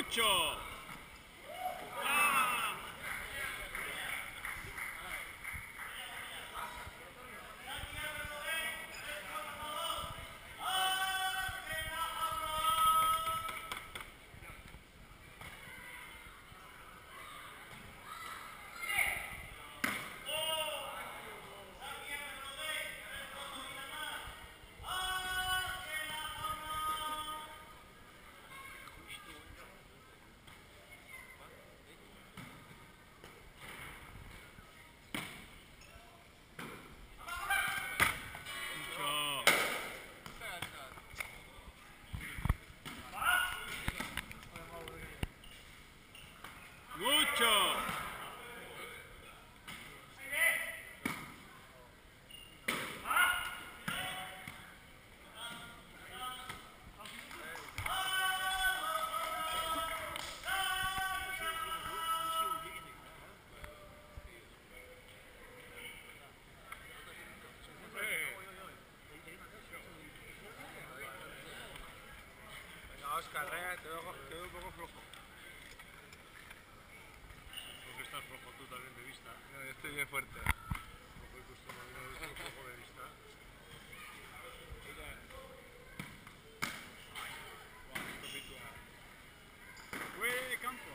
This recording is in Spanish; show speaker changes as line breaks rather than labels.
Mucho. ¡Ah! Mucho.
Oscar, te veo un poco flojo.
Porque estás flojo tú también de vista.
No, yo estoy bien fuerte.
Flojo de vista. Fue campo.